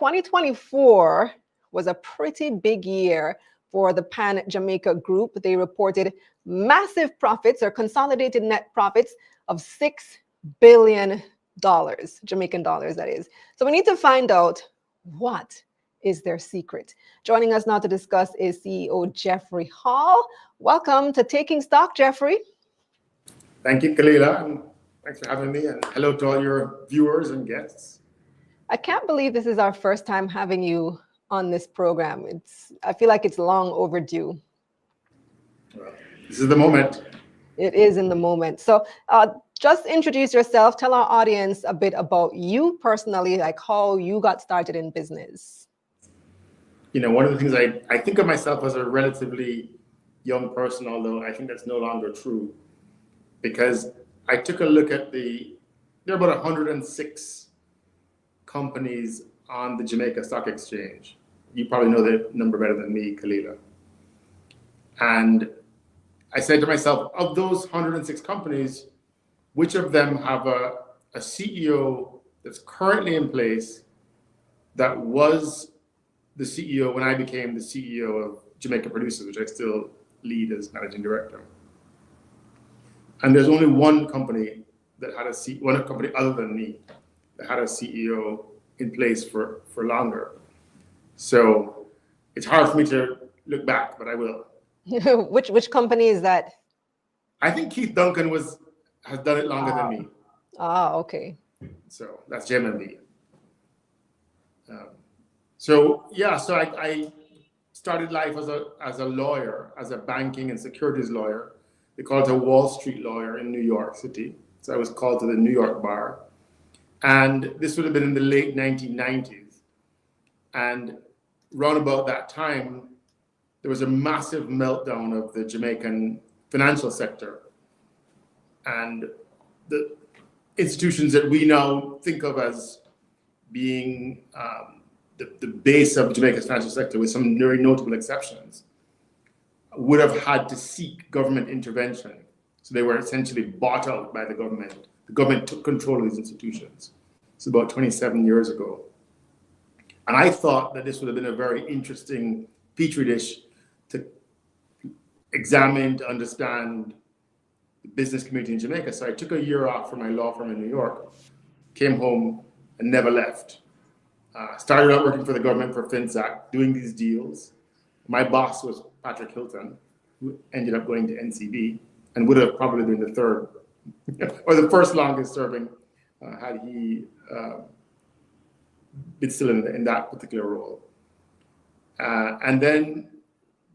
2024 was a pretty big year for the Pan Jamaica Group. They reported massive profits, or consolidated net profits, of $6 billion, Jamaican dollars, that is. So we need to find out what is their secret. Joining us now to discuss is CEO Jeffrey Hall. Welcome to Taking Stock, Jeffrey. Thank you, Kalila, and thanks for having me, and hello to all your viewers and guests. I can't believe this is our first time having you on this program. I feel like it's long overdue. Well, this is the moment. It is in the moment. So just introduce yourself, tell our audience a bit about you personally, like how you got started in business. You know, one of the things I think of myself as a relatively young person, although I think that's no longer true, because I took a look at there are about 106 companies on the Jamaica Stock Exchange. You probably know the number better than me, Kalila. And I said to myself, of those 106 companies, which of them have a CEO that's currently in place that was the CEO when I became the CEO of Jamaica Producers, which I still lead as managing director. And there's only one company that had one company other than me that had a CEO in place for longer. So it's hard for me to look back, but I will. Which company is that? I think Keith Duncan has done it longer than me. Okay. So that's JMB. So I started life as a lawyer, as a banking and securities lawyer. They call it a Wall Street lawyer in New York City. So I was called to the New York bar. And this would have been in the late 1990s. And round about that time, there was a massive meltdown of the Jamaican financial sector. And the institutions that we now think of as being the base of Jamaica's financial sector, with some very notable exceptions, would have had to seek government intervention. So they were essentially bought out by the government. The government took control of these institutions. It's about 27 years ago. And I thought that this would have been a very interesting petri dish to examine, to understand the business community in Jamaica. So I took a year off from my law firm in New York, came home and never left. Started out working for the government for FinSAC, doing these deals. My boss was Patrick Hilton, who ended up going to NCB and would have probably been the third or the first longest serving had he been still in that particular role. And then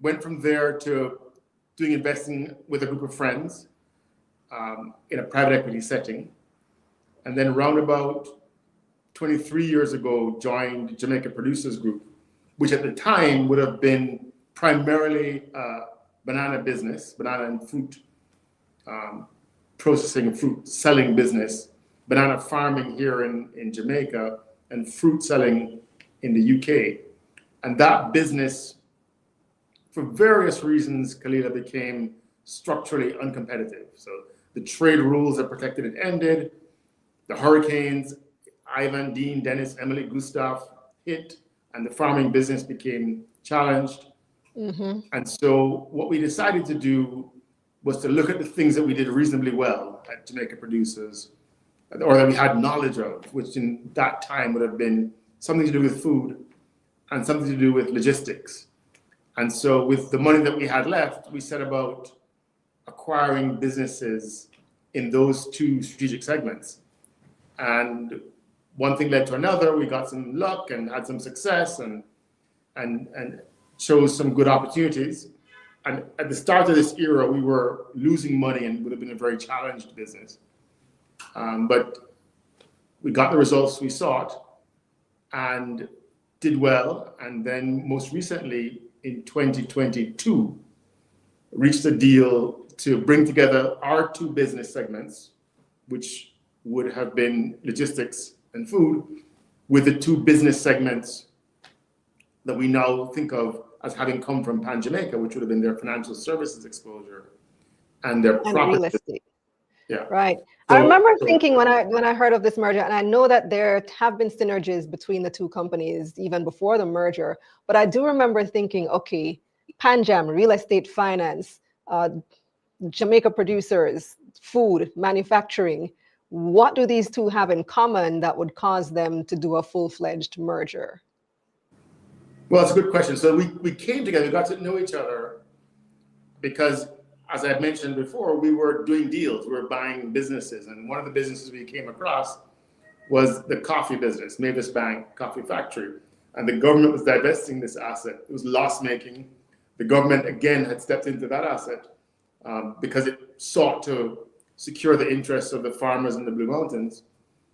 went from there to doing investing with a group of friends in a private equity setting. And then roundabout 23 years ago, joined Jamaica Producers Group, which at the time would have been primarily banana business, banana and fruit processing, fruit selling business, banana farming here in Jamaica, and fruit selling in the UK. And that business, for various reasons, Kalila, became structurally uncompetitive. So the trade rules that protected it ended, the hurricanes, Ivan, Dean, Dennis, Emily, Gustav hit, and the farming business became challenged. Mm-hmm. And so what we decided to do was to look at the things that we did reasonably well at Jamaica Producers, or that we had knowledge of, which in that time would have been something to do with food and something to do with logistics. And so with the money that we had left, we set about acquiring businesses in those two strategic segments. And one thing led to another. We got some luck and had some success and chose some good opportunities. And at the start of this era, we were losing money and would have been a very challenged business. But we got the results we sought and did well. And then most recently in 2022, reached a deal to bring together our two business segments, which would have been logistics and food, with the two business segments that we now think of as having come from Pan Jamaica, which would have been their financial services exposure and their property. Real estate. Yeah. Right. I So, remember thinking when I heard of this merger, and I know that there have been synergies between the two companies even before the merger, but I do remember thinking, okay, PanJam, real estate finance, uh, Jamaica producers, food, manufacturing. What do these two have in common that would cause them to do a full-fledged merger? well, it's a good question. So we came together, we got to know each other because, as I mentioned before, we were doing deals, we were buying businesses. And one of the businesses we came across was the coffee business, Mavis Bank Coffee Factory. And the government was divesting this asset. It was loss making. The government, again, had stepped into that asset because it sought to secure the interests of the farmers in the Blue Mountains.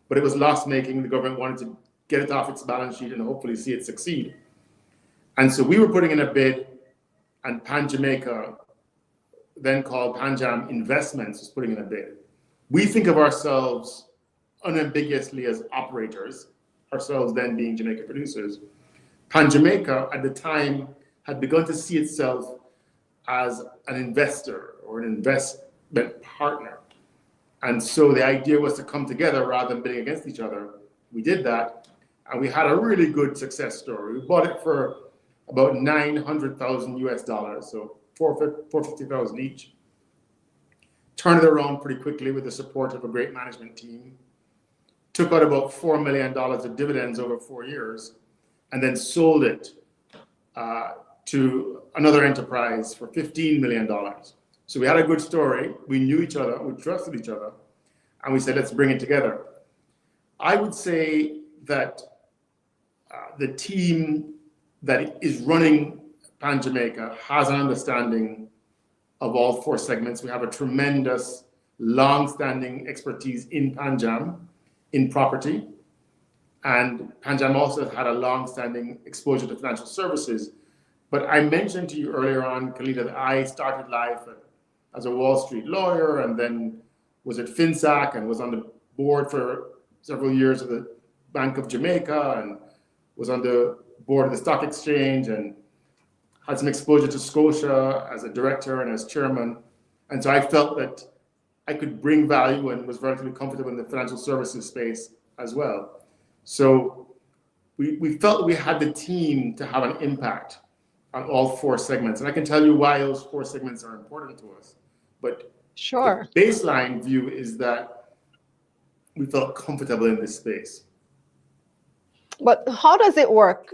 But it was loss making. The government wanted to get it off its balance sheet and hopefully see it succeed. And so we were putting in a bid, and Pan Jamaica, then called PanJam Investments, was putting in a bid. We think of ourselves unambiguously as operators, ourselves then being Jamaica producers. Pan Jamaica at the time had begun to see itself as an investor or an investment partner. And so the idea was to come together rather than bidding against each other. We did that, and we had a really good success story. We bought it for about 900,000 US dollars, so 450,000 each. Turned it around pretty quickly with the support of a great management team. Took out about $4 million of dividends over 4 years, and then sold it to another enterprise for $15 million. So we had a good story. We knew each other, we trusted each other, and we said, let's bring it together. I would say that the team that is running Pan Jamaica has an understanding of all 4 segments. We have a tremendous, long-standing expertise in PanJam, in property, and PanJam also had a long-standing exposure to financial services. But I mentioned to you earlier on, Kalita, that I started life as a Wall Street lawyer, and then was at FinSAC and was on the board for several years of the Bank of Jamaica, and was on the board of the stock exchange, and had some exposure to Scotia as a director and as chairman. And so I felt that I could bring value and was relatively comfortable in the financial services space as well. So we felt we had the team to have an impact on all 4 segments. And I can tell you why those 4 segments are important to us. But Sure. the baseline view is that we felt comfortable in this space. But how does it work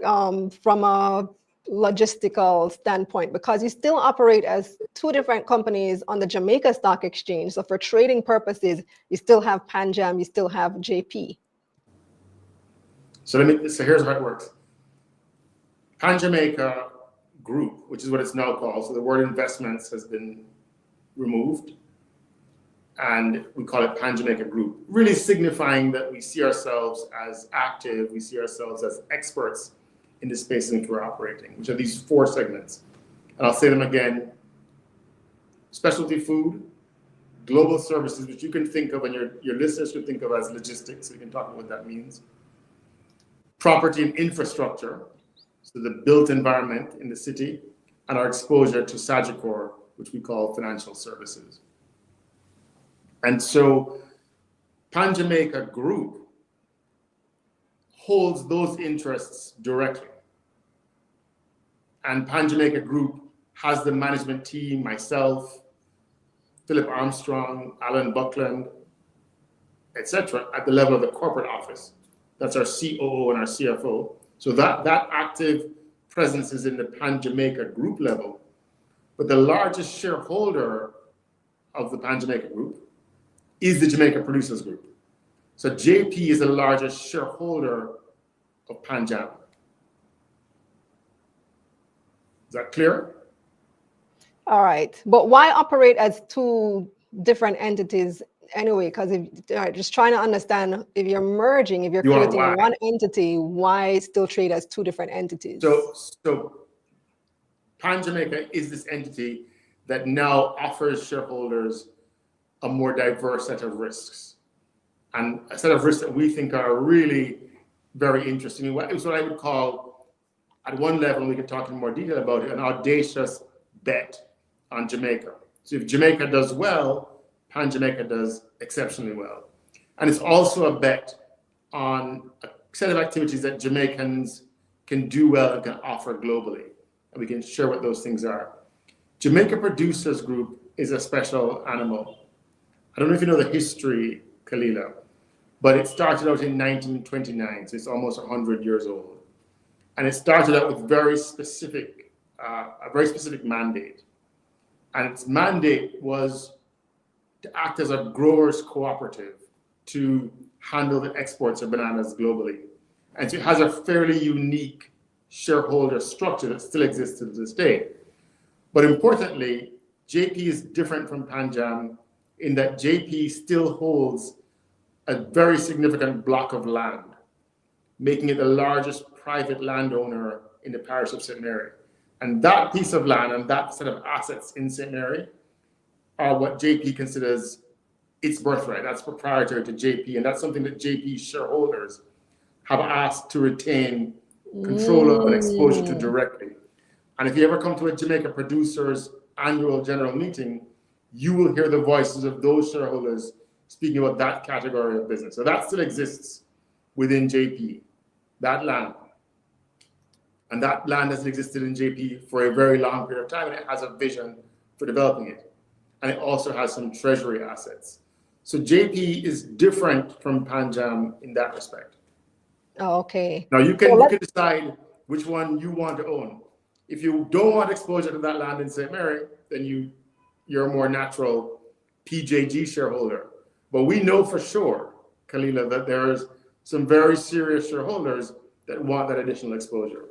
from a logistical standpoint? Because you still operate as 2 different companies on the Jamaica Stock Exchange. So for trading purposes, you still have PanJam, you still have JP. So here's how it works. Pan Jamaica Group, which is what it's now called, so the word investments has been removed, and we call it Pan Jamaica Group, really signifying that we see ourselves as active, we see ourselves as experts in the space in which we're operating, which are these 4 segments. And I'll say them again: specialty food, global services, which you can think of and your listeners could think of as logistics, so you can talk about what that means. Property and infrastructure, so the built environment in the city, and our exposure to Sagicor, which we call financial services. And so Pan Jamaica Group holds those interests directly. And Pan Jamaica Group has the management team, myself, Philip Armstrong, Alan Buckland, etc., at the level of the corporate office. That's our COO and our CFO. So that active presence is in the Pan Jamaica Group level. But the largest shareholder of the Pan Jamaica Group is the Jamaica Producers Group. So JP is the largest shareholder of PanJam. Is that clear? All right. But why operate as 2 different entities anyway? Because just trying to understand, if you're merging, if you're creating one entity, why still trade as 2 different entities? So Pan Jamaica is this entity that now offers shareholders a more diverse set of risks, and a set of risks that we think are really very interesting. It's what I would call, at one level, and we can talk in more detail about it, an audacious bet on Jamaica. So if Jamaica does well, Jamaica does exceptionally well. And it's also a bet on a set of activities that Jamaicans can do well and can offer globally. And we can share what those things are. Jamaica Producers Group is a special animal. I don't know if you know the history, Kalila, but it started out in 1929, so it's almost 100 years old. And it started out with a very specific mandate. And its mandate was to act as a growers cooperative to handle the exports of bananas globally. And so it has a fairly unique shareholder structure that still exists to this day. But importantly, JP is different from PanJam in that JP still holds a very significant block of land, making it the largest private landowner in the parish of St. Mary. And that piece of land and that set of assets in St. Mary are what JP considers its birthright. That's proprietary to JP, and that's something that JP shareholders have asked to retain control of and exposure to directly. And if you ever come to a Jamaica Producers annual general meeting, you will hear the voices of those shareholders speaking about that category of business. So that still exists within JP, that land. And that land has existed in JP for a very long period of time, and it has a vision for developing it. And it also has some treasury assets. So JP is different from PanJam in that respect. Oh, okay. Now you can decide which one you want to own. If you don't want exposure to that land in St. Mary, then you're a more natural PJG shareholder. But we know for sure, Kalila, that there's some very serious shareholders that want that additional exposure.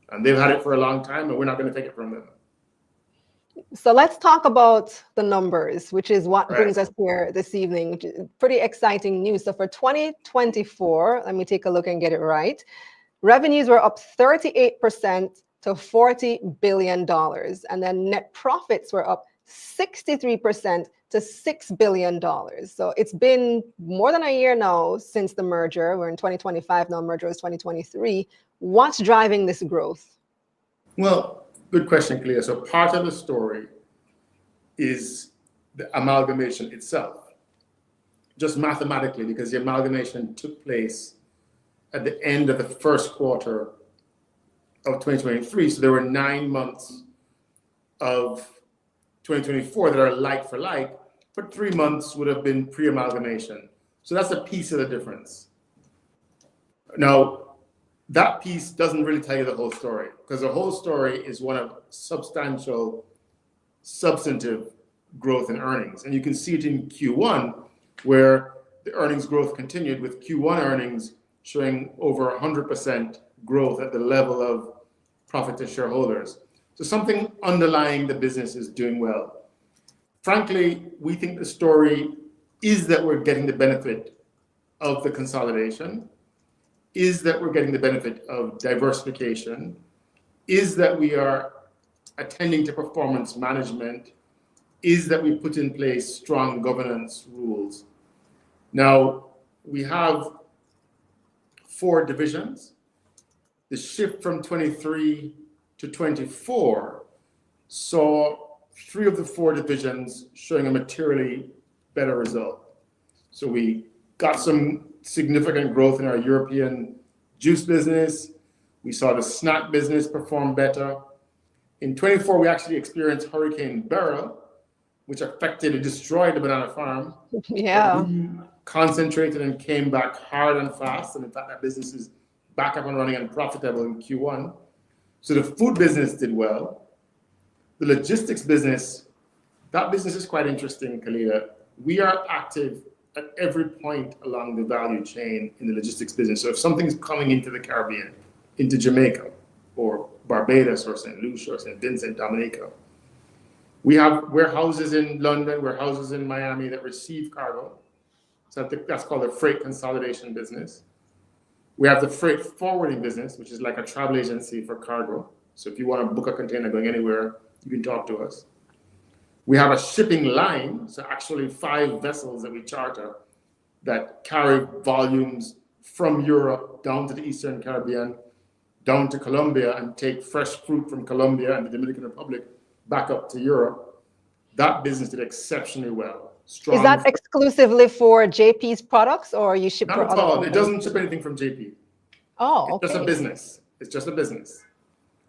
And they've had it for a long time, and we're not going to take it from them. So let's talk about the numbers, which is what brings us here this evening, which is pretty exciting news. So for 2024, let me take a look and get it right. Revenues were up 38% to $40 billion. And then net profits were up 63% to $6 billion. So it's been more than a year now since the merger. We're in 2025 now, merger was 2023. What's driving this growth? Well, good question, Clea. So part of the story is the amalgamation itself, just mathematically, because the amalgamation took place at the end of the first quarter of 2023. So there were 9 months of 2024 that are like for like, but 3 months would have been pre-amalgamation. So that's a piece of the difference. Now, that piece doesn't really tell you the whole story, because the whole story is one of substantive growth in earnings. And you can see it in Q1, where the earnings growth continued, with Q1 earnings showing over 100% growth at the level of profit to shareholders. So something underlying the business is doing well. Frankly, we think the story is that we're getting the benefit of the consolidation, is that we're getting the benefit of diversification, is that we are attending to performance management, is that we put in place strong governance rules. Now, we have 4 divisions. The shift from 23 to 24 saw 3 of the 4 divisions showing a materially better result. So we got some significant growth in our European juice business. We saw the snack business perform better. In 24, we actually experienced Hurricane Beryl, which affected and destroyed the banana farm. Yeah. We concentrated and came back hard and fast. And in fact, that business is back up and running and profitable in Q1. So the food business did well. The logistics business, that business is quite interesting, Kalila. We are active at every point along the value chain in the logistics business. So if something's coming into the Caribbean, into Jamaica, or Barbados, or St. Lucia, or St. Vincent, Dominica, we have warehouses in London, warehouses in Miami that receive cargo. So that's called the freight consolidation business. We have the freight forwarding business, which is like a travel agency for cargo. So if you want to book a container going anywhere, you can talk to us. We have a shipping line, so actually 5 vessels that we charter that carry volumes from Europe down to the Eastern Caribbean, down to Colombia, and take fresh fruit from Colombia and the Dominican Republic back up to Europe. That business did exceptionally well. strong. Is that exclusively for JP's products, or you ship Not for at other all. companies? It doesn't ship anything from JP. Oh, It's just a business. It's just a business.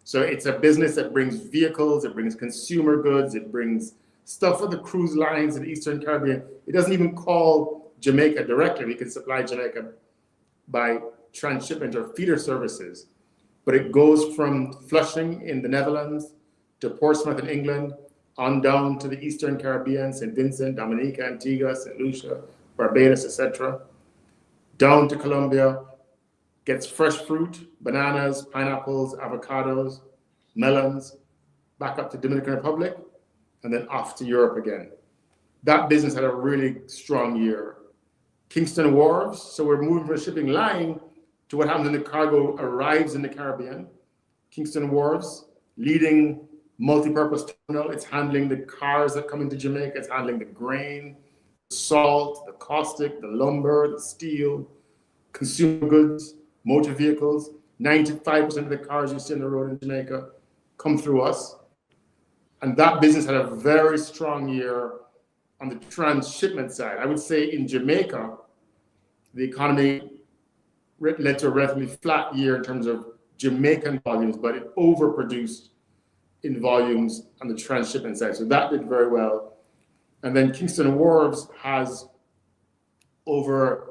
So it's a business that brings vehicles, it brings consumer goods, it brings stuff for the cruise lines in the Eastern Caribbean. It doesn't even call Jamaica directly. We can supply Jamaica by transshipment or feeder services. But it goes from Flushing in the Netherlands to Portsmouth in England, on down to the Eastern Caribbean, St. Vincent, Dominica, Antigua, St. Lucia, Barbados, etc., down to Colombia, gets fresh fruit, bananas, pineapples, avocados, melons, back up to Dominican Republic, and then off to Europe again. That business had a really strong year. Kingston Wharves, so we're moving from a shipping line to what happens when the cargo arrives in the Caribbean. Kingston Wharves, leading multi-purpose terminal. It's handling the cars that come into Jamaica. It's handling the grain, the salt, the caustic, the lumber, the steel, consumer goods, motor vehicles. 95% of the cars you see on the road in Jamaica come through us. And that business had a very strong year on the transshipment side. I would say in Jamaica, the economy led to a relatively flat year in terms of Jamaican volumes, but it overproduced in volumes on the transshipment side. So that did very well. And then Kingston Wharves has over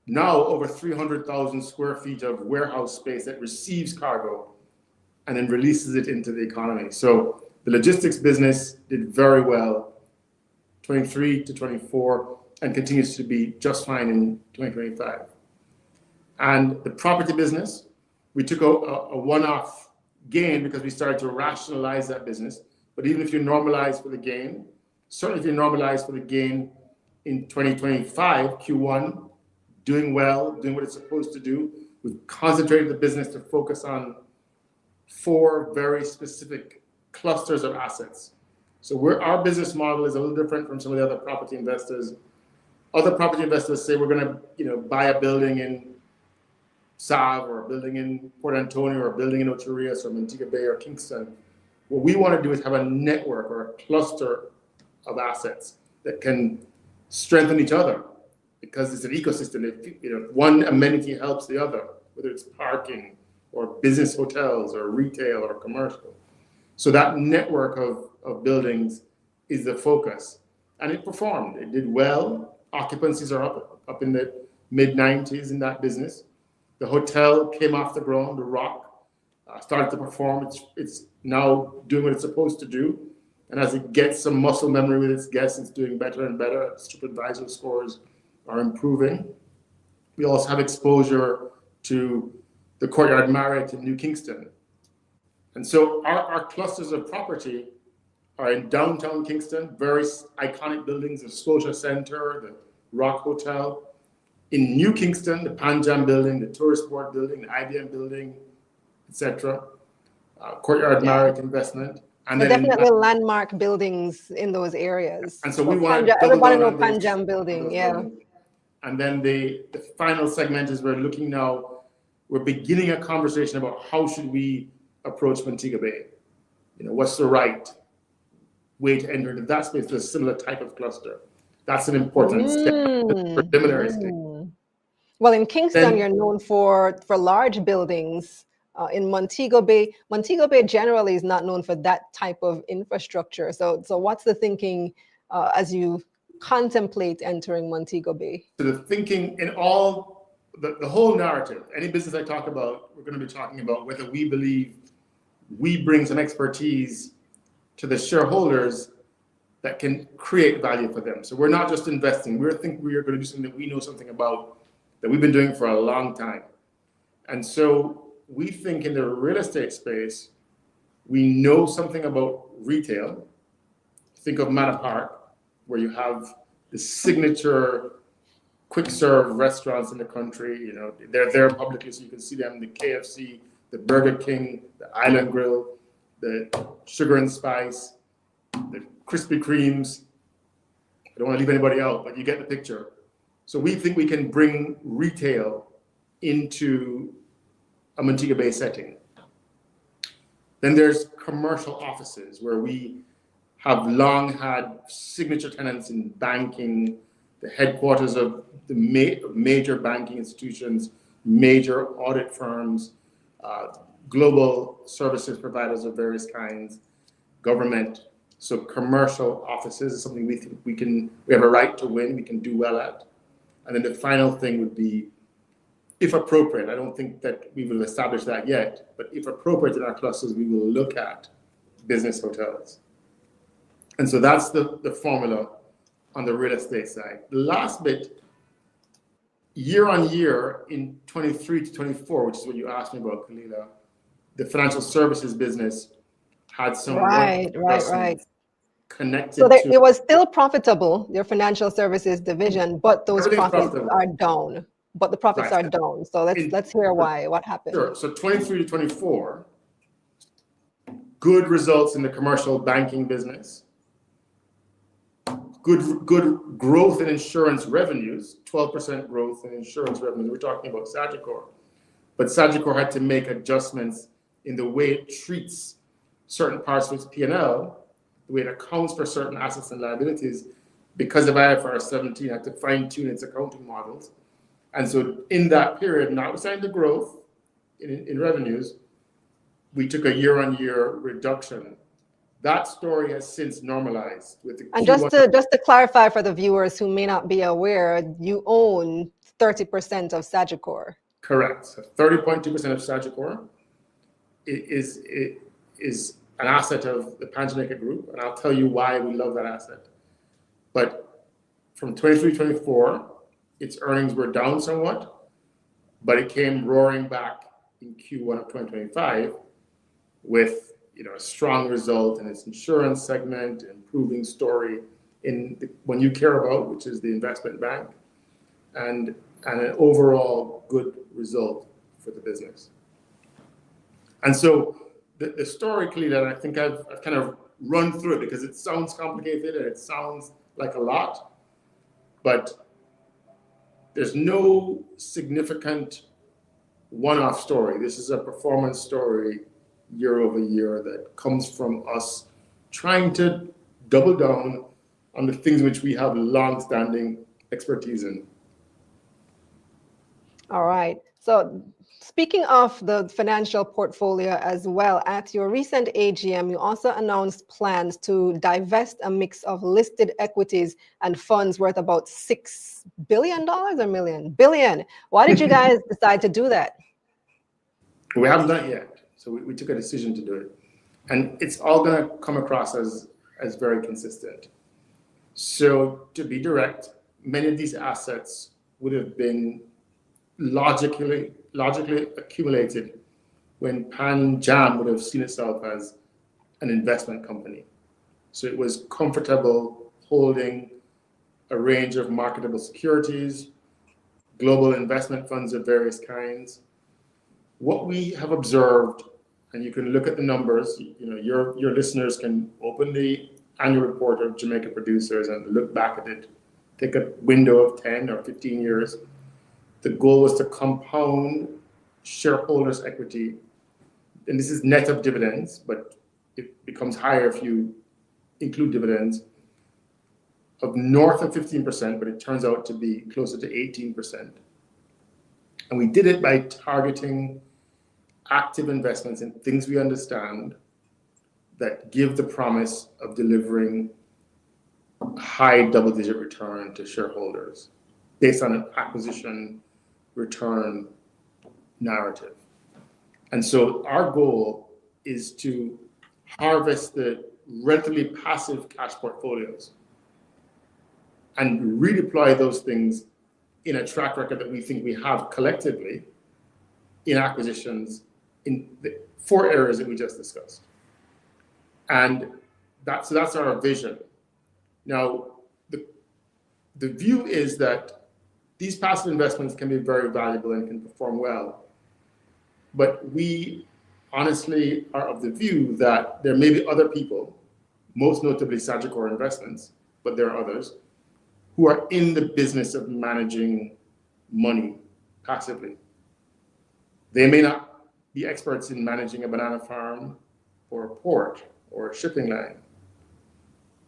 300,000 square feet of warehouse space that receives cargo and then releases it into the economy. So the logistics business did very well, 23 to 24, and continues to be just fine in 2025. And the property business, we took a one-off gain because we started to rationalize that business. But even if you normalize for the gain, certainly if you normalize for the gain in 2025, Q1, doing well, doing what it's supposed to do. We've concentrated the business to focus on 4 very specific clusters of assets. So our business model is a little different from some of the other property investors. Other property investors say we're going to, buy a building in Sav or a building in Port Antonio or a building in Ocho Rios or Montego Bay or Kingston. What we want to do is have a network or a cluster of assets that can strengthen each other because it's an ecosystem. If, one amenity helps the other, whether it's parking or business hotels or retail or commercial. So that network of buildings is the focus. And it performed. It did well. Occupancies are up in the mid-90s in that business. The hotel came off the ground, the Rock, started to perform. It's now doing what it's supposed to do. And as it gets some muscle memory with its guests, it's doing better and better. TripAdvisor scores are improving. We also have exposure to the Courtyard Marriott in New Kingston. And so our clusters of property are in downtown Kingston, very iconic buildings, the Scotia Center, the Rock Hotel. In New Kingston, the PanJam building, the Tourist Board building, the IBM building, etc. Courtyard Marriott investment. And so then definitely landmark buildings in those areas. And so we want to everybody know PanJam building, yeah. Buildings. And then the final segment is we're beginning a conversation about how should we approach Montego Bay. What's the right way to enter into that space with a similar type of cluster. That's an important step, preliminary stage. Well, in Kingston, you're known for large buildings. In Montego Bay generally is not known for that type of infrastructure. So what's the thinking as you contemplate entering Montego Bay? So the thinking in all, the whole narrative, any business I talk about, we're going to be talking about whether we believe we bring some expertise to the shareholders that can create value for them. So we're not just investing. We think we are going to do something that we know something about, that we've been doing for a long time. And so we think in the real estate space, we know something about retail. Think of Manor Park, where you have the signature quick serve restaurants in the country. They're there publicly so you can see them, the KFC, the Burger King, the Island Grill, the Sugar and Spice, the Krispy Kremes. I don't want to leave anybody out, but you get the picture. So we think we can bring retail into a Montego Bay setting. Then there's commercial offices where we have long had signature tenants in banking, the headquarters of the major banking institutions, major audit firms, global services providers of various kinds, government. So commercial offices is something we think we have a right to win, we can do well at. And then the final thing would be, if appropriate, I don't think that we will establish that yet, but if appropriate in our clusters, we will look at business hotels. And so that's the formula on the real estate side. The last bit, year on year in 23 to 24, which is what you asked me about, Kalila, the financial services business had some Right. connected So to. it was still profitable, your financial services division, but those profits are down. But the profits are down. So let's hear why. What happened? Sure. So 23 to 24, good results in the commercial banking business. Good growth in insurance revenues, 12% growth in insurance revenues. We're talking about Sagicor. But Sagicor had to make adjustments in the way it treats certain parts of its P&L, the way it accounts for certain assets and liabilities, because of IFRS 17, had to fine-tune its accounting models. And so in that period, notwithstanding the growth in revenues, we took a year-on-year reduction. That story has since normalized with the And Q1. just to clarify for the viewers who may not be aware, you own 30% of Sagicor. Correct. So 30.2% of Sagicor is an asset of the PanJamaica Group, and I'll tell you why we love that asset. But from 23-24, its earnings were down somewhat, but it came roaring back in Q1 of 2025 with a strong result in its insurance segment, improving story in the one you care about, which is the investment bank, and an overall good result for the business. And so the story, Kalila, and I think I've kind of run through it because it sounds complicated and it sounds like a lot, but there's no significant one-off story. This is a performance story year over year that comes from us trying to double down on the things which we have long-standing expertise in. All right. So speaking of the financial portfolio as well, at your recent AGM, you also announced plans to divest a mix of listed equities and funds worth about $6 billion or million? Billion. Why did you guys decide to do that? We haven't done it yet. So we took a decision to do it. And it's all going to come across as very consistent. So to be direct, many of these assets would have been logically accumulated when PanJam would have seen itself as an investment company. So it was comfortable holding a range of marketable securities, global investment funds of various kinds. What we have observed, and you can look at the numbers, your listeners can open the annual report of Jamaica Producers and look back at it, take a window of 10 or 15 years. The goal was to compound shareholders' equity, and this is net of dividends, but it becomes higher if you include dividends, of north of 15%, but it turns out to be closer to 18%. And we did it by targeting active investments in things we understand that give the promise of delivering high double-digit return to shareholders based on an acquisition return narrative. And so our goal is to harvest the relatively passive cash portfolios and redeploy those things in a track record that we think we have collectively in acquisitions in the 4 areas that we just discussed. And that's our vision. Now, the view is that these passive investments can be very valuable and can perform well. But we honestly are of the view that there may be other people, most notably Sagicor Investments, but there are others, who are in the business of managing money passively. They may not be experts in managing a banana farm or a port or a shipping line,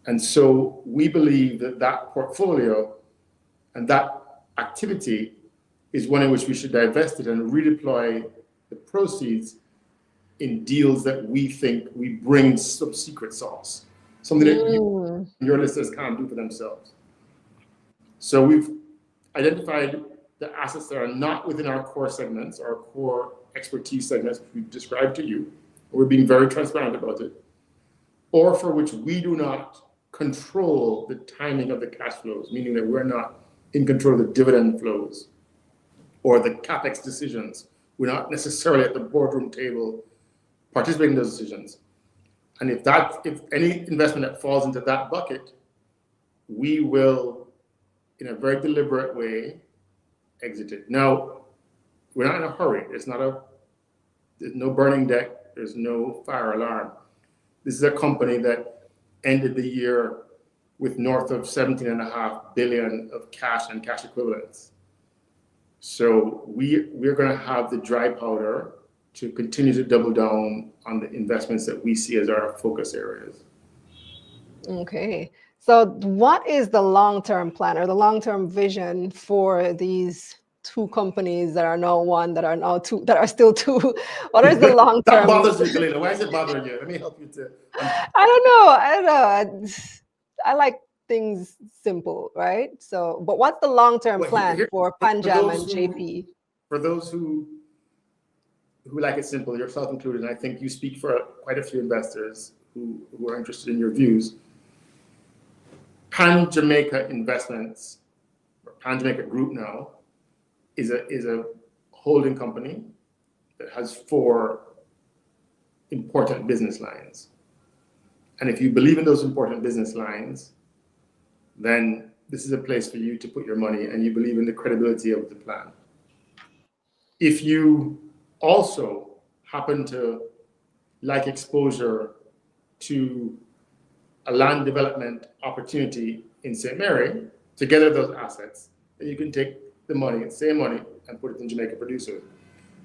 And so we believe that that portfolio and that activity is one in which we should divest it and redeploy the proceeds in deals that we think we bring some secret sauce, something that your listeners can't do for themselves. So we've identified the assets that are not within our core segments, our core expertise segments, which we've described to you. We're being very transparent about it, or for which we do not control the timing of the cash flows, meaning that we're not in control of the dividend flows or the capex decisions. We're not necessarily at the boardroom table participating in those decisions. And if any investment that falls into that bucket, we will, in a very deliberate way, exit it. Now, we're not in a hurry. There's no burning deck. There's no fire alarm. This is a company that ended the year with north of 17.5 billion of cash and cash equivalents. So we're going to have the dry powder to continue to double down on the investments that we see as our focus areas. Okay. So what is the long-term plan or the long-term vision for these two companies that are now one, that are now two, that are still two? What is the long-term? That bothers you, Kalila. Why is it bothering you? Let me help you to. I don't know. I like things simple, right? So, but what's the long-term plan for PanJam and JP? For those who like it simple, yourself included, and I think you speak for quite a few investors who are interested in your views. Pan Jamaica Investments, or Pan Jamaica Group now, is a holding company that has 4 important business lines. And if you believe in those important business lines, then this is a place for you to put your money, and you believe in the credibility of the plan. If you also happen to like exposure to a land development opportunity in St. Mary, together those assets, then you can take the money, same money, and put it in Jamaica Producer.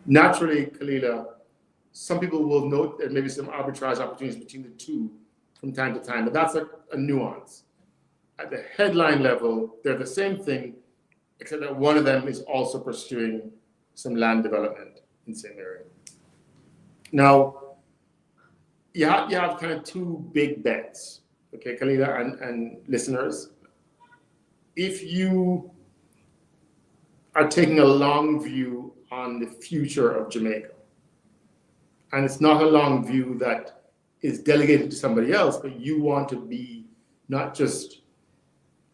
Naturally, Kalila, some people will note there may be some arbitrage opportunities between the two from time to time, but that's a nuance. At the headline level, they're the same thing, except that one of them is also pursuing some land development in St. Mary. Now, you have kind of 2 big bets, okay, Kalila and listeners. If you are taking a long view on the future of Jamaica, and it's not a long view that is delegated to somebody else, but you want to be not just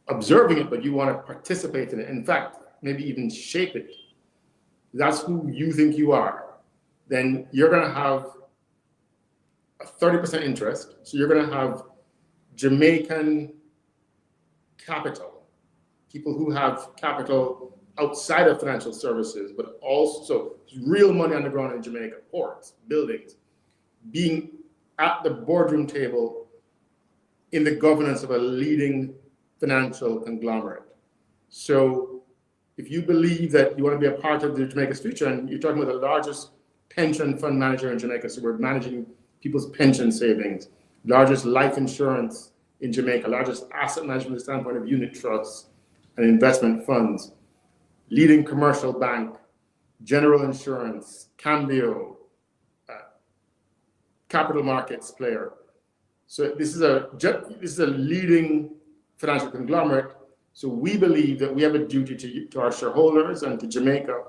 observing it, but you want to participate in it. In fact, maybe even shape it. That's who you think you are. Then you're going to have a 30% interest. So you're going to have Jamaican capital, people who have capital outside of financial services, but also real money on the ground in Jamaica, ports, buildings, being at the boardroom table in the governance of a leading financial conglomerate. So if you believe that you want to be a part of the Jamaica's future, and you're talking about the largest pension fund manager in Jamaica, so we're managing people's pension savings, largest life insurance in Jamaica, largest asset management from the standpoint of unit trusts and investment funds, leading commercial bank, general insurance, Cambio, capital markets player. So this is a leading financial conglomerate. So we believe that we have a duty to our shareholders and to Jamaica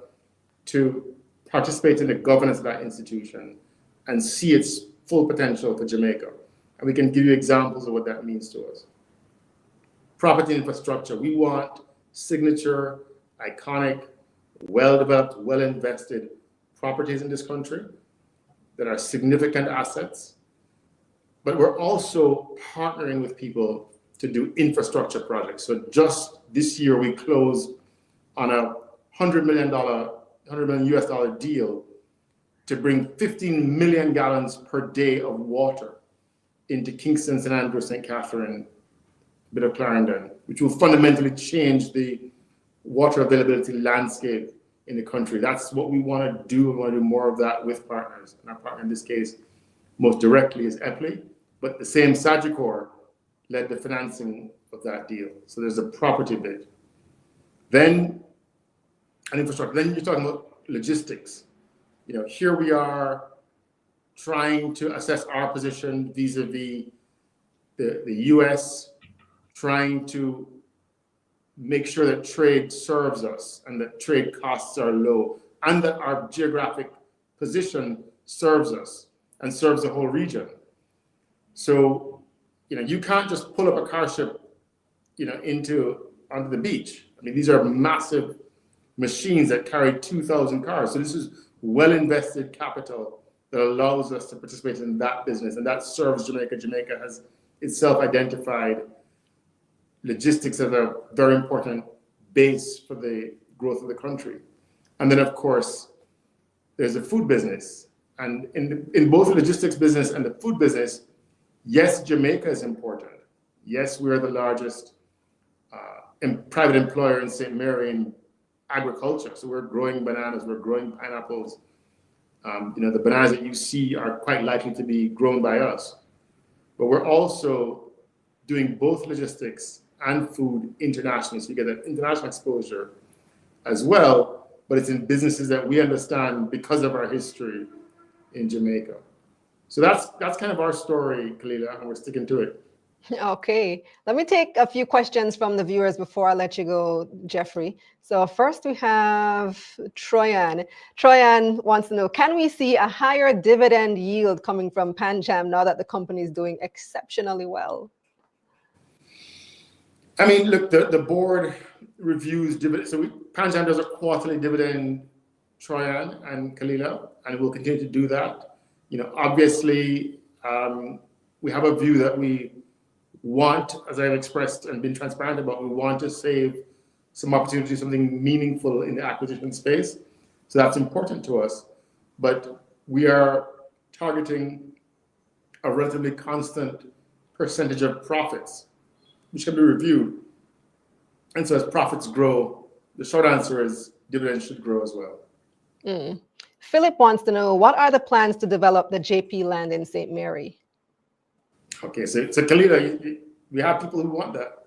to participate in the governance of that institution and see its full potential for Jamaica. And we can give you examples of what that means to us. Property infrastructure. We want signature, iconic, well-developed, well-invested properties in this country that are significant assets. But we're also partnering with people to do infrastructure projects. So just this year, we closed on a $100 million US deal to bring 15 million gallons per day of water into Kingston, St. Andrews, St. Catherine, a bit of Clarendon, which will fundamentally change the water availability landscape in the country. That's what we want to do. We want to do more of that with partners. And our partner in this case, most directly, is Epley. But the same Sagicor led the financing of that deal. So there's a property bit. Then an infrastructure. Then you're talking about logistics. Here we are trying to assess our position vis-a-vis the US, trying to make sure that trade serves us and that trade costs are low and that our geographic position serves us and serves the whole region. So, you can't just pull up a car ship, onto the beach. I mean, these are massive machines that carry 2,000 cars. So this is well invested capital that allows us to participate in that business, and that serves Jamaica. Jamaica has itself identified logistics as a very important base for the growth of the country. And then, of course, there's the food business. And in both the logistics business and the food business, yes, Jamaica is important. Yes, we're the largest private employer in St. Mary in agriculture. So we're growing bananas, we're growing pineapples. The bananas that you see are quite likely to be grown by us. But we're also doing both logistics and food internationally. So you get that international exposure as well, but it's in businesses that we understand because of our history in Jamaica. So that's kind of our story, Kalila, and we're sticking to it. Okay, let me take a few questions from the viewers before I let you go, Jeffrey. So first we have Troyan. Troyan wants to know, can we see a higher dividend yield coming from PanJam now that the company is doing exceptionally well? I mean, look, the board reviews dividends. So PanJam does a quarterly dividend, Troyan and Kalila, and we'll continue to do that. Obviously, we have a view that we want, as I've expressed and been transparent about, we want to save some opportunity, something meaningful in the acquisition space. So that's important to us. But we are targeting a relatively constant percentage of profits, which can be reviewed. And so as profits grow, the short answer is dividends should grow as well. Philip wants to know, what are the plans to develop the JP land in St. Mary? Okay, so Kalila, we have people who want that,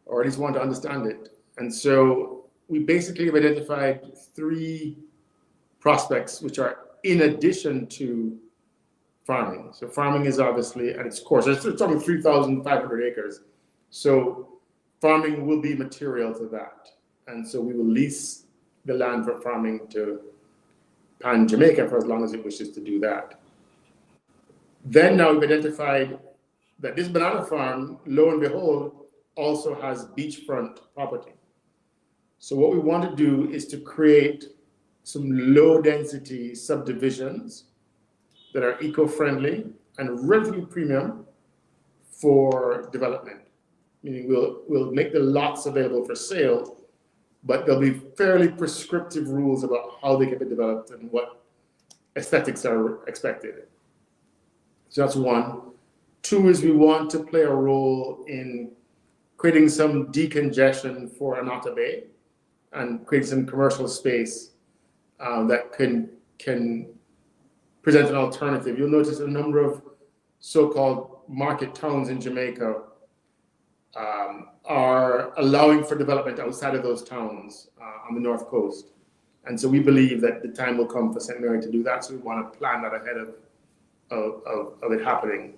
or at least want to understand it. And so we basically have identified 3 prospects, which are in addition to farming. So farming is obviously at its core. So it's talking 3,500 acres. So farming will be material to that. And so we will lease the land for farming to Pan Jamaica for as long as it wishes to do that. Then now we've identified that this banana farm, lo and behold, also has beachfront property. So what we want to do is to create some low density subdivisions that are eco-friendly and relatively premium for development. Meaning we'll make the lots available for sale, but there'll be fairly prescriptive rules about how they can be developed and what aesthetics are expected. So that's 1. 2 is we want to play a role in creating some decongestion for Anata Bay and creating some commercial space that can present an alternative. You'll notice a number of so-called market towns in Jamaica are allowing for development outside of those towns on the North Coast. And so we believe that the time will come for St. Mary to do that. So we want to plan that ahead of it happening.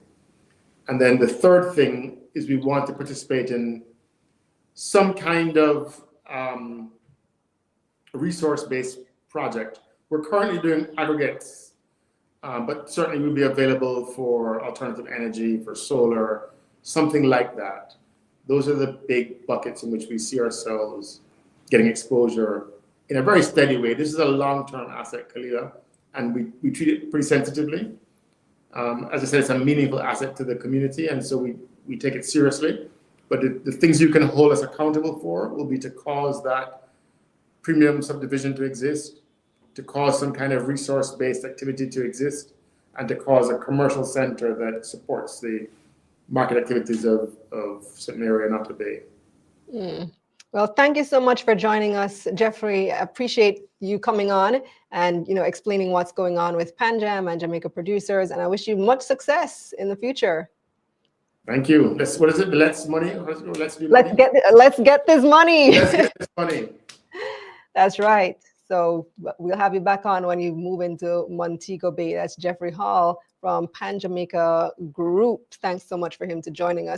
And then the third thing is we want to participate in some kind of resource-based project. We're currently doing aggregates, but certainly we'll be available for alternative energy, for solar, something like that. Those are the big buckets in which we see ourselves getting exposure in a very steady way. This is a long-term asset, Kalila, and we treat it pretty sensitively. As I said, it's a meaningful asset to the community, and so we take it seriously. But the things you can hold us accountable for will be to cause that premium subdivision to exist, to cause some kind of resource-based activity to exist, and to cause a commercial center that supports the market activities of St. Mary and Anata Bay. Well, thank you so much for joining us, Jeffrey. I appreciate you coming on and explaining what's going on with PanJam and Jamaica producers, and I wish you much success in the future. Thank you. What is it? Let's money. Let's do Let's money. get this money. Let's get this money. That's right. So we'll have you back on when you move into Montego Bay. That's Jeffrey Hall from PanJamaica Group. Thanks so much for him to joining us.